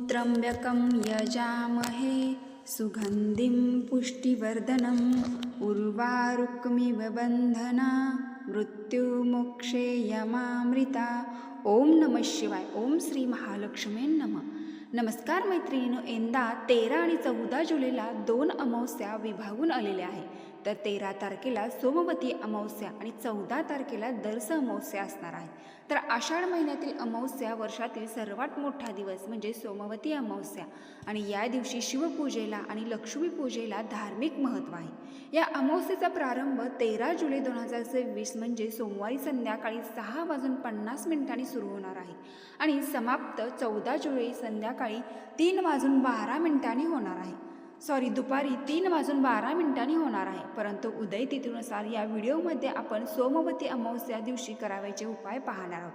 त्र्यंबकं यजामहे सुगन्धिं पुष्टिवर्धनम् उर्वारुकमिव बन्धना मृत्युमोक्षेयमामृता। ओम नमः शिवाय। ओम श्री महालक्ष्मी नमः। नमस्कार मैत्रिणींनो, यंदा 13 आणि 14 जुलैला 2 अमावस्या विभागून आलेल्या आहे। तर 13 तारखेला सोमवती अमावस्या आणि 14 तारखेला दर्श अमावस्या असणार आहे। तर आषाढ महिन्यातील अमावस्या वर्षातील सर्वात मोठा दिवस म्हणजे सोमवती अमावस्या आणि या दिवशी शिवपूजेला आणि लक्ष्मी पूजेला धार्मिक महत्त्व आहे। या अमावस्येचा प्रारंभ 13 जुलै 2026 म्हणजे सोमवारी संध्याकाळी 6:50 सुरू होणार आहे आणि समाप्त 14 जुलै संध्याकाळी 3:12 होणार आहे। दुपारी 3:12 होणार आहे। परंतु उदय तिथीनुसार या व्हिडिओमध्ये आपण सोमवती अमावस्या दिवशी करावयाचे उपाय पाहणार आहोत।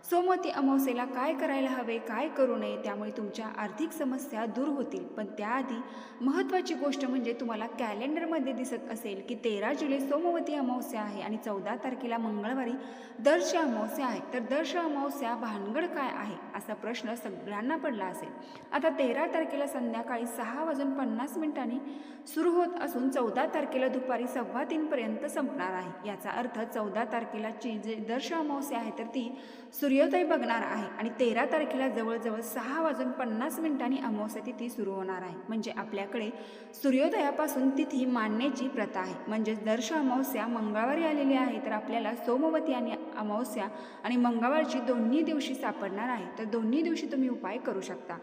सोमवती अमावस्येला काय करायला हवे, काय करू नये, त्यामुळे तुमच्या आर्थिक समस्या दूर होतील। पण त्याआधी महत्त्वाची गोष्ट म्हणजे तुम्हाला कॅलेंडरमध्ये दिसत असेल की 13 जुलै सोमवती अमावस्या आहे आणि 14 तारखेला मंगळवारी दर्श अमावस्या आहे। तर दर्श अमावस्या भानगड काय आहे असा प्रश्न सगळ्यांना पडला असेल। आता 13 तारखेला संध्याकाळी 6:50 सुरू होत असून 14 तारखेला दुपारी 2:15 पर्यंत संपणार आहे। याचा अर्थ 14 तारखेला जी दर्श अमावस्या आहे तर ती सूर्योदय बघणार आहे आणि 13 तारखेला जवळजवळ 6:50 अमावस्या तिथी सुरू होणार आहे। म्हणजे आपल्याकडे सूर्योदयापासून तिथी मानण्याची प्रथा आहे। म्हणजे दर्श अमावस्या मंगळवारी आलेली आहे तर आपल्याला सोमवती आणि अमावस्या आणि मंगळवारची दोन्ही दिवशी सापडणार आहे। तर दोन्ही दिवशी तुम्ही उपाय करू शकता।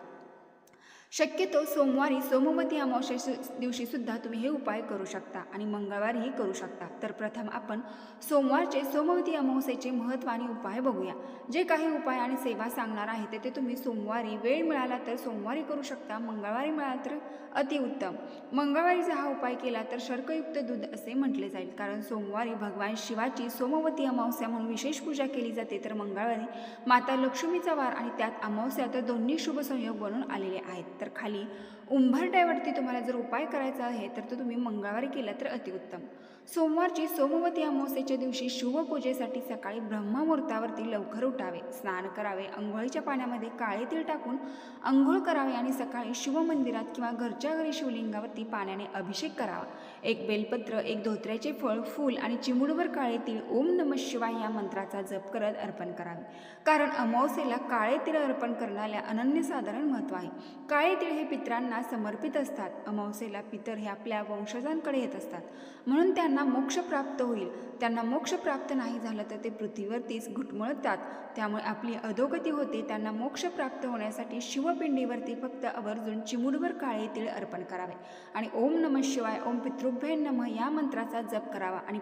शक्यतो सोमवारी सोमवती अमावस्या दिवशी सुद्धा तुम्ही हे उपाय करू शकता आणि मंगळवारीही करू शकता। तर प्रथम आपण सोमवारचे सोमवती अमावस्येचे महत्त्व आणि उपाय बघूया। जे काही उपाय आणि सेवा सांगणार आहे ते तुम्ही सोमवारी वेळ मिळाला तर सोमवारी करू शकता, मंगळवारी मिळाला तर अतिउत्तम। मंगळवारीचा हा उपाय केला तर शर्करयुक्त दूध असे म्हटले जाईल, कारण सोमवारी भगवान शिवाची सोमवती अमावस्या म्हणून विशेष पूजा केली जाते। तर मंगळवारी माता लक्ष्मीचा वार आणि त्यात अमावस्या, तर दोन्ही शुभ संयोग बनून आलेले आहेत। तर खाली उंबरठ्यावरती तुम्हाला जर उपाय करायचा आहे तर तो तुम्ही मंगळवारी केला तर अतिउत्तम। सोमवारची सोमवती अमावस्येच्या दिवशी शुभपूजेसाठी सकाळी ब्रह्ममुहूर्तावरती लवकर उठावे, स्नान करावे, अंघोळीच्या पाण्यामध्ये काळे तीळ टाकून अंघोळ करावे आणि सकाळी शिवमंदिरात किंवा घरच्या घरी शिवलिंगावरती पाण्याने अभिषेक करावा। एक बेलपत्र, एक धोत्र्याचे फळ, फूल आणि चिमुडभर काळे तीळ ओम नमः शिवाय या मंत्राचा जप करत अर्पण करावे, कारण अमावस्येला काळे तीळ अर्पण करण्याला अनन्यसाधारण महत्त्व आहे। काळे तीळ हे पितरांना समर्पित असतात। अमावस्येला पितर हे आपल्या वंशजांकडे येत असतात, म्हणून त्यांना मोक्ष प्राप्त होईल। त्यांना मोक्ष प्राप्त नाही झालं तर ते पृथ्वीवरतीच घुटमळतात, त्यामुळे आपली अधोगती होते। त्यांना मोक्ष प्राप्त होण्यासाठी शिवपिंडीवरती फक्त आवर्जून चिमुडभर काळे तीळ अर्पण करावे आणि ओम नमः शिवाय, ओम पितृभ्ये नमः या मंत्राचा जप करावा आणि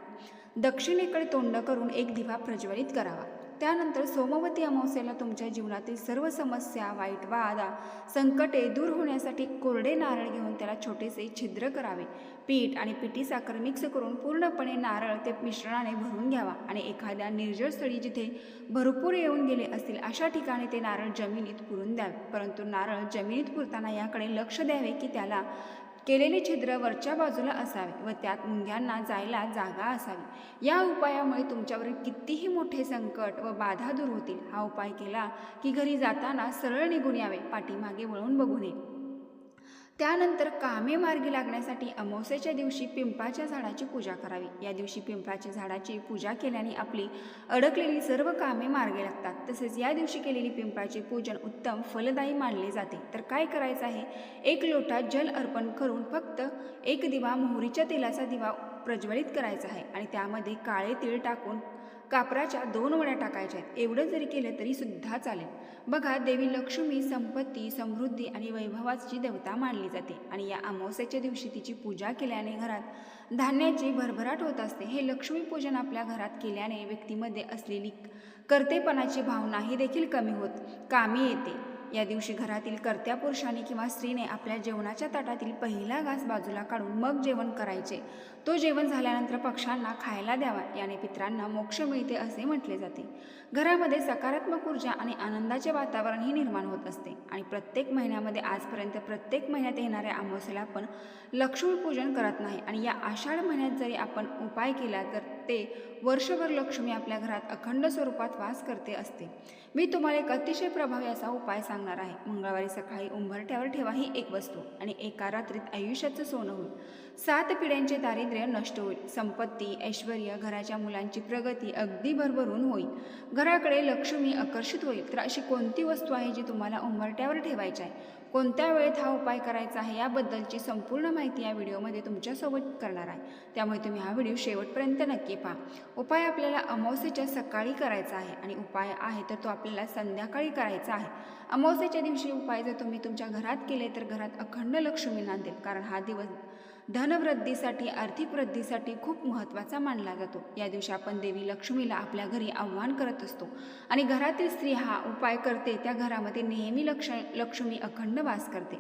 दक्षिणेकडे तोंड करून एक दिवा प्रज्वलित करावा। त्यानंतर सोमवती अमावस्येला तुमच्या जीवनातील सर्व समस्या, वाईट वादा, संकटे दूर होण्यासाठी कोरडे नारळ घेऊन त्याला छोटेसे छिद्र करावे। पीठ आणि पिठी साखर मिक्स करून पूर्णपणे नारळ ते मिश्रणाने भरून घ्यावा आणि एखाद्या निर्जळ स्थळी जिथे भरपूर येऊन गेले असतील अशा ठिकाणी ते नारळ जमिनीत पुरून द्यावे। परंतु नारळ जमिनीत पुरताना याकडे लक्ष द्यावे की त्याला केलेले छिद्र वरच्या बाजूला असावे व त्यात मुंग्यांना जायला जागा असावी। या उपायामुळे तुमच्यावरील कितीही मोठे संकट व बाधा दूर होतील। हा उपाय केला की घरी जाताना सरळ निघून यावे, पाठीमागे वळून बघू नये। त्यानंतर कामे मार्गी लागण्यासाठी अमावस्येच्या दिवशी पिंपळाच्या झाडाची पूजा करावी। या दिवशी पिंपळाच्या झाडाची पूजा केल्याने आपली अडकलेली सर्व कामे मार्गी लागतात। तसेच या दिवशी केलेली पिंपळाचे पूजन उत्तम फलदायी मानले जाते। तर काय करायचं आहे, 1 लोटा जल अर्पण करून फक्त एक दिवा मोहरीच्या तेलाचा दिवा प्रज्वलित करायचा आहे आणि त्यामध्ये काळे तीळ टाकून कापराच्या 2 वड्या टाकायच्या आहेत। एवढं जरी केलं तरी सुद्धा चालेल। बघा, देवी लक्ष्मी संपत्ती, समृद्धी आणि वैभवाची देवता मानली जाते आणि या अमावस्येच्या दिवशी तिची पूजा केल्याने घरात धान्याची भरभराट होत असते। हे लक्ष्मी पूजन आपल्या घरात केल्याने व्यक्तीमध्ये असलेली कर्तेपणाची भावना ही देखील कमी होत कामी येते। या दिवशी घरातील कर्त्या पुरुषाने किंवा स्त्रीने आपल्या जेवणाच्या ताटातील पहिला घास बाजूला काढून मग जेवण करायचे। तो जेवण झाल्यानंतर पक्ष्यांना खायला द्यावा, याने पितरांना मोक्ष मिळते असे म्हटले जाते। घरामध्ये सकारात्मक ऊर्जा आणि आनंदाचे वातावरणही निर्माण होत असते आणि प्रत्येक महिन्यामध्ये आजपर्यंत प्रत्येक महिन्यात येणाऱ्या अमावस्येला आपण लक्ष्मीपूजन करत नाही आणि या आषाढ महिन्यात जरी आपण उपाय केला तर ते वर्षभर लक्ष्मी आपल्या घरात अखंड स्वरूपात वास करते असते. मी तुम्हाला एक अतिशय प्रभावी असा उपाय सांगणार आहे. मंगळवारी सकाळी उंबरठ्यावर ठेवा ही एक वस्तू आणि एका रात्रीत आयुष्याचं सोनं होईल. 7 पिढ्यांचे दारिद्र्य नष्ट होईल. संपत्ती, ऐश्वर्य, घराच्या मुलांची प्रगती अगदी भरभरून होईल. घराकडे लक्ष्मी आकर्षित होईल. तर अशी कोणती वस्तू आहे जी तुम्हाला उंबरठ्यावर ठेवायची आहे, कोणत्या वेळेत हा उपाय करायचा आहे याबद्दलची संपूर्ण माहिती या व्हिडिओमध्ये तुमच्यासोबत करणार आहे. त्यामुळे तुम्ही हा व्हिडिओ शेवटपर्यंत नक्की पहा. उपाय आपल्याला अमावस्येच्या सकाळी करायचा आहे आणि उपाय आहे तर तो आपल्याला संध्याकाळी करायचा आहे. अमावस्येच्या दिवशी उपाय जर तुम्ही तुमच्या घरात केले तर घरात अखंड लक्ष्मी नांदेल. कारण हा दिवस धनवृद्धीसाठी, आर्थिक वृद्धीसाठी खूप महत्त्वाचा मानला जातो. या दिवशी आपण देवी लक्ष्मीला आपल्या घरी आव्हान करत असतो आणि घरातील स्त्री हा उपाय करते त्या घरामध्ये नेहमी लक्ष्मी अखंड वास करते.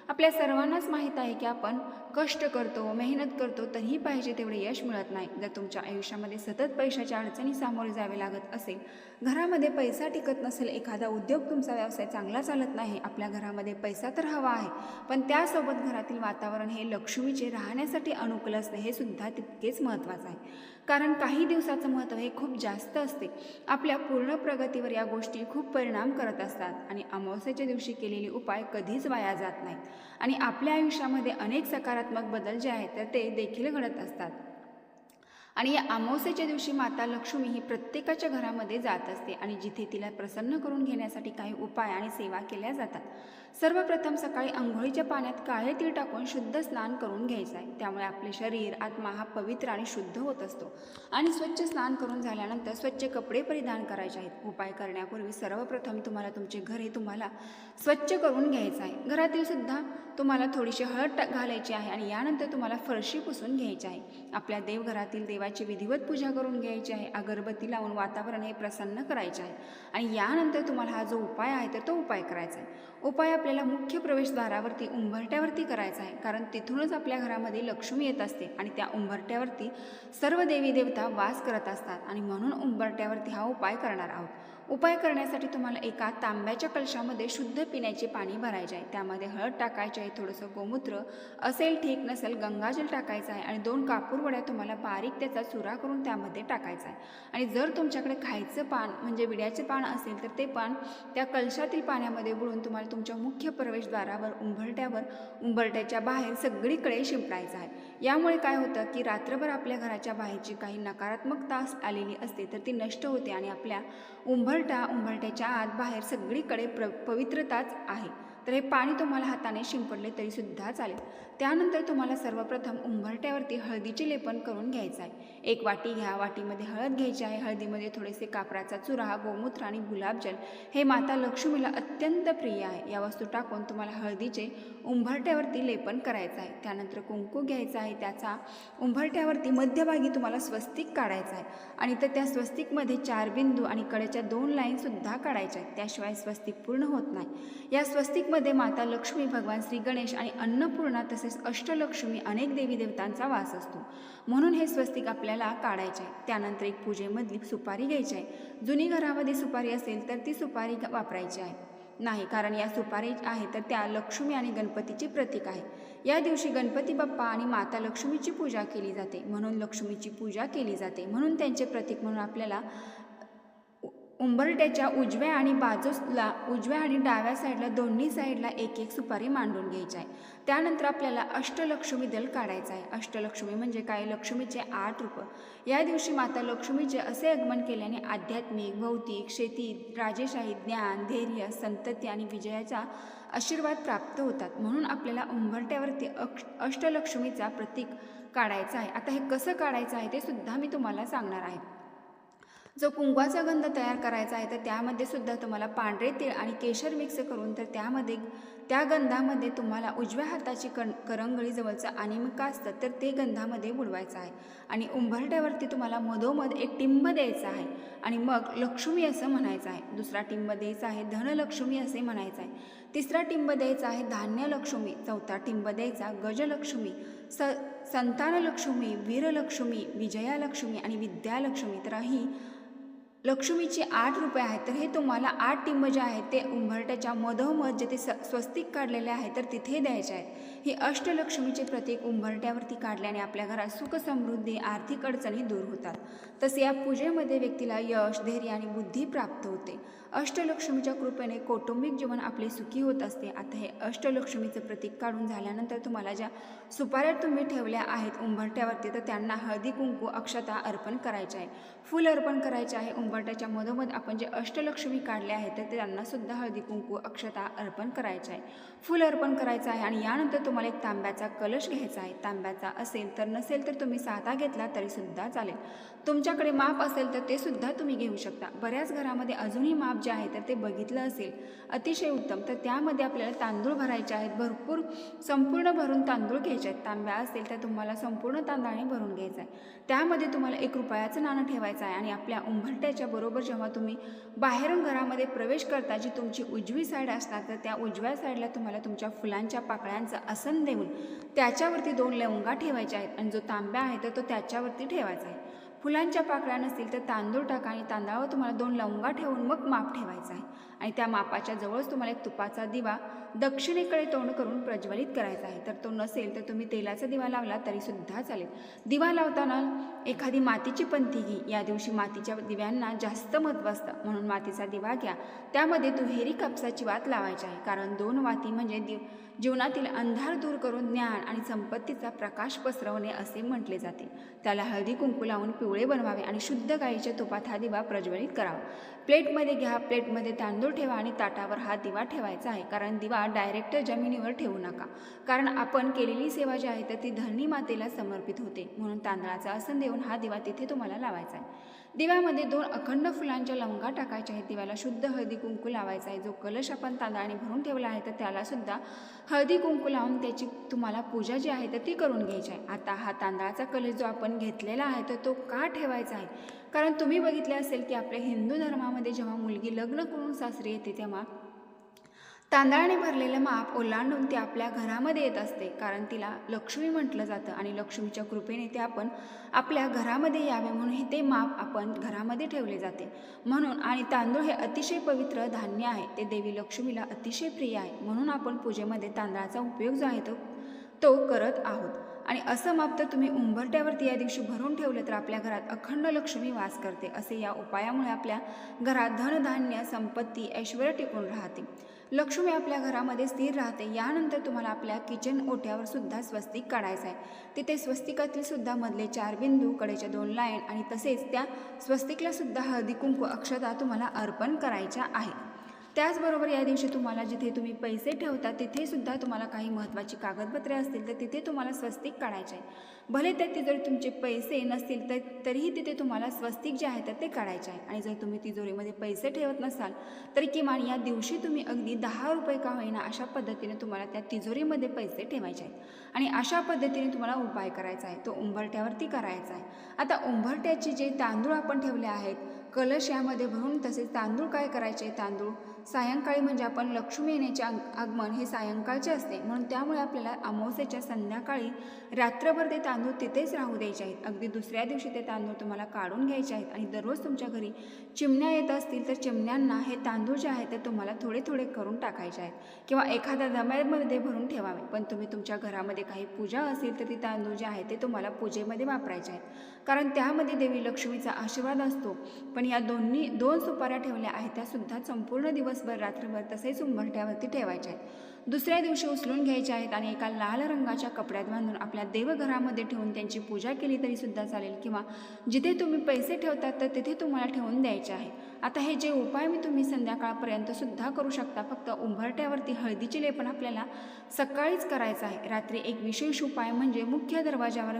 आपल्या सर्वांनाच माहीत आहे की आपण कष्ट करतो, मेहनत करतो, तरीही पाहिजे तेवढे यश मिळत नाही. जर तुमच्या आयुष्यामध्ये सतत पैशाच्या अडचणी सामोरे जावे लागत असेल, घरामध्ये पैसा टिकत नसेल, एखादा उद्योग तुमचा व्यवसाय चांगला चालत नाही, आपल्या घरामध्ये पैसा तर हवा आहे पण त्यासोबत घरातील वातावरण हे लक्ष्मीचे राहण्यासाठी अनुकूल असणे हे सुद्धा तितकेच महत्त्वाचं आहे. कारण काही दिवसाचं महत्त्व हे खूप जास्त असते. आपल्या पूर्ण प्रगतीवर या गोष्टी खूप परिणाम करत असतात आणि अमावस्येच्या दिवशी केलेले उपाय कधीच वाया जात नाहीत आणि आपल्या आयुष्यामध्ये अनेक सकारात्मक बदल जे आहेत तर ते देखील घडत असतात. आणि या अमावस्येच्या दिवशी माता लक्ष्मी ही प्रत्येकाच्या घरामध्ये जात असते आणि जिथे तिला प्रसन्न करून घेण्यासाठी काही उपाय आणि सेवा केल्या जातात. सर्वप्रथम सकाळी अंघोळीच्या पाण्यात काळे तीळ टाकून शुद्ध स्नान करून घ्यायचं आहे. त्यामुळे आपले शरीर, आत्मा हा पवित्र आणि शुद्ध होत असतो. आणि स्वच्छ स्नान करून झाल्यानंतर स्वच्छ कपडे परिधान करायचे आहेत. उपाय करण्यापूर्वी सर्वप्रथम तुम्हाला तुमचे घर हे तुम्हाला स्वच्छ करून घ्यायचं आहे. घरातील सुद्धा तुम्हाला थोडीशी हळद घालायची आहे आणि यानंतर तुम्हाला फरशी पुसून घ्यायची आहे. आपल्या देवघरातील देवाची विधिवत पूजा करून घ्यायची आहे. अगरबत्ती लावून वातावरण हे प्रसन्न करायचे आहे आणि यानंतर तुम्हाला हा जो उपाय आहे तर तो उपाय करायचा आहे. उपाय आपल्याला मुख्य प्रवेशद्वारावरती उंबरठ्यावरती करायचा आहे. कारण तिथूनच आपल्या घरामध्ये लक्ष्मी येत असते आणि त्या उंबरठ्यावरती सर्व देवी देवता वास करत असतात आणि म्हणून उंबरठ्यावरती हा उपाय करणार आहोत. उपाय करण्यासाठी तुम्हाला एका तांब्याच्या कलशामध्ये शुद्ध पिण्याचे पाणी भरायचे आहे. त्यामध्ये हळद टाकायचे आहे, थोडंसं गोमूत्र असेल ठीक, नसेल गंगाजल टाकायचं आहे आणि 2 कापूर वड्या तुम्हाला बारीक त्याचा चुरा करून त्यामध्ये टाकायचा आहे. आणि जर तुमच्याकडे खायचं पान म्हणजे विड्याचे पान असेल तर ते पान त्या कलशातील पाण्यामध्ये बुडून तुम्हाला तुमच्या मुख्य प्रवेशद्वारावर, उंबरठ्याच्या बाहेर सगळीकडे शिंपडायचं आहे. यामुळे काय होतं की रात्रभर आपल्या घराच्या बाहेरची काही नकारात्मकता आलेली असते तर ती नष्ट होते आणि आपल्या उंबरठ्याच्या आत बाहेर सगळीकडे पवित्रताच आहे. तर हे पाणी तुम्हाला हाताने शिंपडले तरीसुद्धा चालेल. त्यानंतर तुम्हाला सर्वप्रथम उंबरठ्यावरती हळदीचे लेपन करून घ्यायचं आहे. एक वाटी घ्या, वाटीमध्ये हळद घ्यायची आहे. हळदीमध्ये थोडेसे कापराचा चुरा, गोमूत्र आणि गुलाबजल हे माता लक्ष्मीला अत्यंत प्रिय आहे. या वस्तू टाकून तुम्हाला हळदीचे उंबरठ्यावरती लेपन करायचं आहे. त्यानंतर कुंकू घ्यायचा आहे. त्याचा उंबरठ्यावरती मध्यभागी तुम्हाला स्वस्तिक काढायचा आहे आणि तर त्या स्वस्तिकमध्ये 4 बिंदू आणि कडेच्या 2 लाईनसुद्धा काढायच्या आहेत. त्याशिवाय स्वस्तिक पूर्ण होत नाही. या स्वस्तिकमध्ये माता लक्ष्मी, भगवान श्री गणेश आणि अन्नपूर्णा तसेच अष्टलक्ष्मी अनेक देवी देवतांचा वास असतो. म्हणून हे स्वस्तिक आपल्याला काढायचे आहे. त्यानंतर एक पूजेमधली सुपारी घ्यायची आहे. जुनी घरामध्ये सुपारी असेल तर ती सुपारी वापरायची आहे नाही, कारण या सुपारी आहे तर त्या लक्ष्मी आणि गणपतीचे प्रतीक आहे. या दिवशी गणपती बाप्पा आणि माता लक्ष्मीची पूजा केली जाते, म्हणून लक्ष्मीची पूजा केली जाते. म्हणून त्यांचे प्रतीक म्हणून आपल्याला उंबरठ्याच्या उजव्या आणि डाव्या साईडला, दोन्ही साईडला एक एक सुपारी मांडून घ्यायची आहे. त्यानंतर आपल्याला अष्टलक्ष्मी दल काढायचा आहे. अष्टलक्ष्मी म्हणजे काय? लक्ष्मीचे 8 रूप. या दिवशी माता लक्ष्मीचे असे आगमन केल्याने आध्यात्मिक, भौतिक, शेती, राजेशाही, ज्ञान, धैर्य, संतती आणि विजयाचा आशीर्वाद प्राप्त होतात. म्हणून आपल्याला उंबरठ्यावरती अष्टलक्ष्मीचा प्रतीक काढायचा आहे. आता हे कसं काढायचं आहे ते सुद्धा मी तुम्हाला सांगणार आहे. जो कुंकवाचा गंध तयार करायचा आहे तर त्यामध्ये सुद्धा तुम्हाला पांढरे तीळ आणि केशर मिक्स करून तर त्या गंधामध्ये तुम्हाला उजव्या हाताची करंगळी जवळचं अनिमिका असतं तर ते गंधामध्ये बुडवायचं आहे आणि उंबरठ्यावरती तुम्हाला मधोमध एक टिंब द्यायचा आहे आणि मग लक्ष्मी असं म्हणायचं आहे. दुसरा टिंब द्यायचा आहे धनलक्ष्मी असे म्हणायचं आहे. तिसरा टिंब द्यायचा आहे धान्यलक्ष्मी. चौथा टिंब द्यायचा गजलक्ष्मी, संतानलक्ष्मी, वीरलक्ष्मी, विजयालक्ष्मी आणि विद्यालक्ष्मी. तर ही लक्ष्मीचे 8 रूपे आहेत, तर हे तुम्हाला 8 टिंब जे आहेत ते उंबरठ्याच्या मधोमध जे ते स्वस्तिक काढलेले आहे तर तिथे द्यायचे आहेत. हे अष्टलक्ष्मीचे प्रतीक उंबरठ्यावरती काढल्याने आपल्या घरात सुख समृद्धी आर्थिक अडचणी दूर होतात. तसे या पूजेमध्ये व्यक्तीला यश, धैर्य आणि बुद्धी प्राप्त होते. अष्टलक्ष्मीच्या कृपेने कौटुंबिक जीवन आपले सुखी होत असते. आता हे अष्टलक्ष्मीचं प्रतीक काढून झाल्यानंतर तुम्हाला ज्या सुपाऱ्या तुम्ही ठेवल्या आहेत उंबरठ्यावरती तर त्यांना हळदी कुंकू अक्षता अर्पण करायचे आहे, फूल अर्पण करायचे आहे. उंबरठ्याच्या मधोमध आपण जे अष्टलक्ष्मी काढले आहेत तर त्यांना सुद्धा हळदी कुंकू अक्षता अर्पण करायचे आहे, फूल अर्पण करायचं आहे. आणि यानंतर तुम्हाला एक तांब्याचा कलश घ्यायचा आहे. तांब्याचा असेल तर नसेल तर तुम्ही साधा घेतला तरी सुद्धा चालेल. तुमच्याकडे माप असेल तर ते सुद्धा तुम्ही घेऊ शकता. बऱ्याच घरामध्ये अजूनही माप जे आहे तर ते बघितलं असेल, अतिशय उत्तम. तर त्यामध्ये आपल्याला तांदूळ भरायचे आहेत, भरपूर संपूर्ण भरून तांदूळ घ्यायचे आहेत. तांब्या असेल तर तुम्हाला संपूर्ण तांदळाने भरून घ्यायचं आहे. त्यामध्ये तुम्हाला 1 रुपयाचं नाणं ठेवायचं आहे. आणि आपल्या उंबरठ्याच्या बरोबर जेव्हा तुम्ही बाहेरून घरामध्ये प्रवेश करता, जी तुमची उजवी साईड असणार तर त्या उजव्या साईडला तुम्हाला तुमच्या फुलांच्या पाकळ्यांचं आसन देऊन त्याच्यावरती 2 लवंगा ठेवायच्या आहेत. आणि जो तांब्या आहे तर तो त्याच्यावरती ठेवायचा आहे. फुलांच्या पाकळ्या नसतील तर तांदूळ टाका आणि तांदळावर तुम्हाला 2 लवंगा ठेवून मग माप ठेवायचा आहे. आणि त्या मापाच्या जवळच तुम्हाला एक तुपाचा दिवा दक्षिणेकडे तोंड करून प्रज्वलित करायचा आहे. तर तो नसेल तर तुम्ही तेलाचा दिवा लावला तरी सुद्धा चालेल. दिवा लावताना एखादी मातीची पंथी घे. या दिवशी मातीच्या दिव्यांना जास्त महत्त्व असतं, म्हणून मातीचा दिवा घ्या. त्यामध्ये दुहेरी कापसाची वात लावायची आहे, कारण 2 वाती म्हणजे जीवनातील अंधार दूर करून ज्ञान आणि संपत्तीचा प्रकाश पसरवणे असे म्हटले जाते. त्याला हळदी कुंकू लावून पिवळे बनवावे आणि शुद्ध गाईच्या तुपात हा दिवा प्रज्वलित करावा. प्लेटमध्ये घ्या. प्लेटमध्ये तांदूळ ठेवा आणि ताटावर हा दिवा ठेवायचा आहे. कारण दिवा डायरेक्ट जमिनीवर ठेवू नका, कारण आपण केलेली सेवा जी आहे तर ती धरणी मातेला समर्पित होते. म्हणून तांदळाचा आसन देऊन हा दिवा तिथे तुम्हाला लावायचा आहे. दिव्यामध्ये 2 अखंड फुलांच्या लवंगा टाकायच्या आहेत. दिव्याला शुद्ध हळदी कुंकू लावायचा आहे. जो कलश आपण तांदळाने भरून ठेवला आहे तर त्याला सुद्धा हळदी कुंकू लावून त्याची तुम्हाला पूजा जी आहे तर ती करून घ्यायची आहे. आता हा तांदळाचा कलश जो आपण घेतलेला आहे तर तो का ठेवायचा आहे, कारण तुम्ही बघितले असेल की आपल्या हिंदू धर्मामध्ये जेव्हा मुलगी लग्न करून सासरी येते तेव्हा तांदळाने भरलेलं माप ओलांडून ती आपल्या घरामध्ये येत असते, कारण तिला लक्ष्मी म्हटलं जातं. आणि लक्ष्मीच्या कृपेने ते आपण आपल्या घरामध्ये यावे म्हणून ते माप आपण घरामध्ये ठेवले जाते. म्हणून आणि तांदूळ हे अतिशय पवित्र धान्य आहे, ते देवी लक्ष्मीला अतिशय प्रिय आहे. म्हणून आपण पूजेमध्ये तांदळाचा उपयोग जो आहे तो करत आहोत. आणि असं माप तर तुम्ही उंबरठ्यावरती या दिवशी भरून ठेवलं तर आपल्या घरात अखंड लक्ष्मी वास करते. असे या उपायामुळे आपल्या घरात धनधान्य, संपत्ती, ऐश्वर्य टिकून राहते. लक्ष्मी आपल्या घरामध्ये स्थिर राहते. यानंतर तुम्हाला आपल्या किचन ओट्यावर सुद्धा स्वस्तिक काढायचं आहे. तिथे स्वस्तिकातील सुद्धा मधले 4 बिंदू, कडेच्या 2 लाईन आणि तसेच त्या स्वस्तिकला सुद्धा हळदी कुंकू अक्षता तुम्हाला अर्पण करायच्या आहेत. त्याचबरोबर या दिवशी तुम्हाला जिथे तुम्ही पैसे ठेवता तिथे सुद्धा तुम्हाला काही महत्त्वाची कागदपत्रे असतील तर तिथे तुम्हाला स्वस्तिक काढायचे आहे. भले त्यात जर तुमचे पैसे नसतील तरीही तिथे तुम्हाला स्वस्तिक जे आहे तर ते काढायचे आहे. आणि जर तुम्ही तिजोरीमध्ये पैसे ठेवत नसाल तर किमान या दिवशी तुम्ही अगदी 10 रुपये का होईना अशा पद्धतीने तुम्हाला त्या तिजोरीमध्ये पैसे ठेवायचे आहेत. आणि अशा पद्धतीने तुम्हाला उपाय करायचा आहे, तो उंबरठ्यावरती करायचा आहे. आता उंबरठ्याचे जे तांदूळ आपण ठेवले आहेत कलश यामध्ये भरून, तसेच तांदूळ काय करायचे, तांदूळ सायंकाळी म्हणजे आपण लक्ष्मी येण्याचे आगमन हे सायंकाळचे असते, म्हणून त्यामुळे आपल्याला अमावस्येच्या संध्याकाळी रात्रभर ते तांदूळ तिथेच राहू द्यायचे आहेत. अगदी दुसऱ्या दिवशी ते तांदूळ तुम्हाला काढून घ्यायचे आहेत. आणि दररोज तुमच्या घरी चिमण्या येत असतील तर चिमण्यांना हे तांदूळ जे आहे ते तुम्हाला थोडे थोडे करून टाकायचे आहेत, किंवा एखाद्या डब्यामध्ये भरून ठेवावे. पण तुम्ही तुमच्या घरामध्ये काही पूजा असेल तर ती तांदूळ जे आहे ते तुम्हाला पूजेमध्ये वापरायचे आहेत, कारण त्यामध्ये देवी लक्ष्मीचा आशीर्वाद असतो. पण या 2 सुपाऱ्या ठेवल्या आहेत त्या सुद्धा संपूर्ण दिवसभर रात्रभर तसेच उंबरठ्यावरती ठेवायच्या आहेत. दुसऱ्या दिवशी उचलून घ्यायच्या आहेत आणि एका लाल रंगाच्या कपड्यात बांधून आपल्या देवघरामध्ये ठेवून त्यांची पूजा केली तरी सुद्धा चालेल, किंवा जिथे तुम्ही पैसे ठेवतात तर तिथे तुम्हाला ठेवून द्यायचे आहे. आता हे जे उपाय मी तुम्ही संध्याकाळपर्यंत सुद्धा करू शकता. फक्त उंबरठ्यावरती हळदीचे लेपन आपल्याला सकाळीच करायचं आहे. रात्री एक विशेष उपाय म्हणजे मुख्य दरवाजावर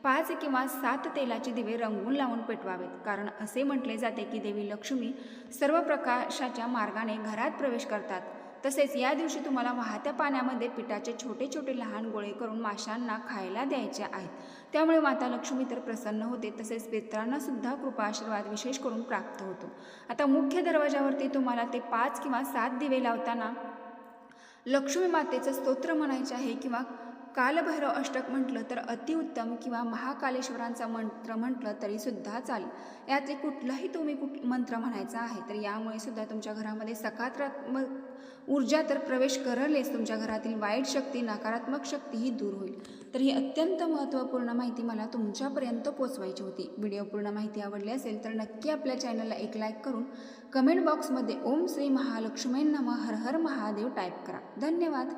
5 किंवा 7 तेलाचे दिवे रंगवून लावून पेटवावेत, कारण असे म्हटले जाते की देवी लक्ष्मी सर्व प्रकाशाच्या मार्गाने घरात प्रवेश करतात. तसेच या दिवशी तुम्हाला वाहत्या पाण्यामध्ये पिठाचे छोटे छोटे लहान गोळे करून माशांना खायला द्यायचे आहेत. त्यामुळे माता लक्ष्मी तर प्रसन्न होते, तसेच पितरांना सुद्धा कृपा आशीर्वाद विशेष करून प्राप्त होतो. आता मुख्य दरवाजावरती तुम्हाला ते 5 किंवा 7 दिवे लावताना लक्ष्मी मातेचं स्तोत्र म्हणायचे आहे, किंवा कालभैरव अष्टक म्हटलं तर अतिउत्तम, किंवा महाकालेश्वरांचा मंत्र म्हटलं तरीसुद्धा चालेल. यातले कुठलाही तुम्ही मंत्र म्हणायचा आहे, तर यामुळे सुद्धा तुमच्या घरामध्ये सकारात्मक ऊर्जा तर प्रवेश करेलच, तुमच्या घरातील वाईट शक्ती, नकारात्मक शक्ती ही दूर होईल. तर ही अत्यंत महत्त्वपूर्ण माहिती मला तुमच्यापर्यंत पोचवायची होती. व्हिडिओ पूर्ण माहिती आवडली असेल तर नक्की आपल्या चॅनलला एक लाईक करून कमेंट बॉक्समध्ये ओम श्री महालक्ष्मी नमः हर हर महादेव टाईप करा. धन्यवाद.